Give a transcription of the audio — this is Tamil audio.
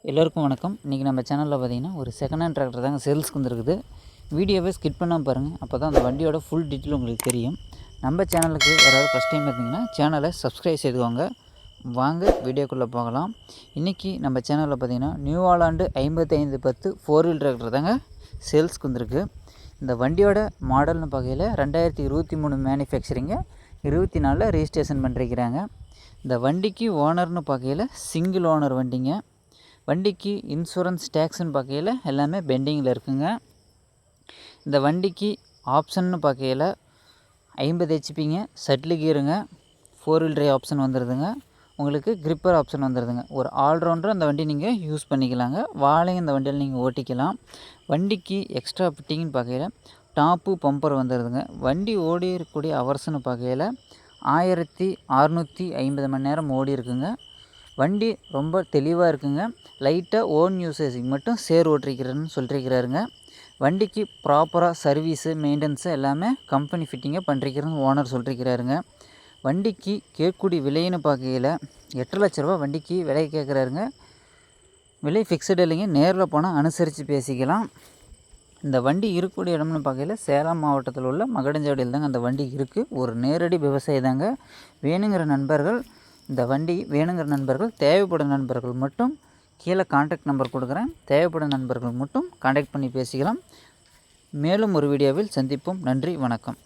எல்லோருக்கும் வணக்கம். இன்றைக்கி நம்ம சேனலில் பார்த்திங்கன்னா ஒரு செகண்ட் ஹேண்ட் டிராக்டர் தாங்க சேல்ஸ்க்கு வந்துருக்குது. வீடியோவை ஸ்கிப் பண்ணாமல் பாருங்கள், அப்போ தான் அந்த வண்டியோட ஃபுல் டீட்டெயில் உங்களுக்கு தெரியும். நம்ம சேனலுக்கு யாராவது ஃபஸ்ட் டைம் இருந்தீங்கன்னா சேனலை சப்ஸ்கிரைப் செய்துவாங்க. வாங்க வீடியோக்குள்ளே போகலாம். இன்றைக்கி நம்ம சேனலில் பார்த்திங்கன்னா நியூ ஹாலாண்டு 5510 4 வீல் டிராக்டர் தாங்க சேல்ஸ்க்கு வந்துருக்கு. இந்த வண்டியோட மாடல்னு பார்க்கையில் 2023 மேனுஃபேக்சரிங்க, 24 ரெஜிஸ்ட்ரேஷன் பண்ணிருக்கிறாங்க. இந்த வண்டிக்கு ஓனர்னு பார்க்கையில் சிங்கிள் ஓனர் வண்டிங்க. வண்டிக்கு இன்சூரன்ஸ் டேக்ஸ்ன்னு பார்க்கையில் எல்லாமே பெண்டிங்கில் இருக்குங்க. இந்த வண்டிக்கு ஆப்ஷன்னு பார்க்கையில் 50 ஹெச்பிங்க, சட்லு கீருங்க, 4 வீல் ட்ரைவ் ஆப்ஷன் வந்துடுதுங்க. உங்களுக்கு கிரிப்பர் ஆப்ஷன் வந்துடுதுங்க. ஒரு ஆல்ரவுண்டர் அந்த வண்டி நீங்கள் யூஸ் பண்ணிக்கலாங்க. வாழையும் இந்த வண்டியில் நீங்கள் ஓட்டிக்கலாம். வண்டிக்கு எக்ஸ்ட்ரா ஃபிட்டிங்னு பார்க்கையில் டாப்பு பம்பர் வந்துடுதுங்க. வண்டி ஓடி இருக்கக்கூடிய ஹவர்ஸ்னு பார்க்கையில் 1650 மணி நேரம் ஓடி இருக்குங்க. வண்டி ரொம்ப தெளிவாக இருக்குங்க. லைட்டாக ஓன் யூசேஜுக்கு மட்டும் சேர் ஓட்டிருக்கிறேன்னு சொல்லியிருக்கிறாருங்க. வண்டிக்கு ப்ராப்பராக சர்வீஸு மெயின்டெனன்ஸு எல்லாமே கம்பெனி ஃபிட்டிங்காக பண்ணிருக்கிறேன்னு ஓனர் சொல்லியிருக்கிறாருங்க. வண்டிக்கு கேட்கக்கூடிய விலைன்னு பார்க்கையில் 8 லட்ச ரூபா வண்டிக்கு விலை கேட்குறாருங்க. விலை ஃபிக்ஸடு இல்லைங்க, நேரில் போனால் அனுசரித்து பேசிக்கலாம். இந்த வண்டி இருக்கக்கூடிய இடம்னு பார்க்கையில் சேலம் மாவட்டத்தில் உள்ள மகடஞ்சாவடியில் தாங்க அந்த வண்டி இருக்குது. ஒரு நேரடி விவசாயி தாங்க. வேணுங்கிற நண்பர்கள் இந்த வண்டி வேணுங்கிற நண்பர்கள், தேவைப்படும் நண்பர்கள் மட்டும் கீழே கான்டாக்ட் நம்பர் கொடுக்குறேன். தேவைப்படும் நண்பர்கள் மட்டும் கான்டாக்ட் பண்ணி பேசிக்கலாம். மேலும் ஒரு வீடியோவில் சந்திப்போம். நன்றி, வணக்கம்.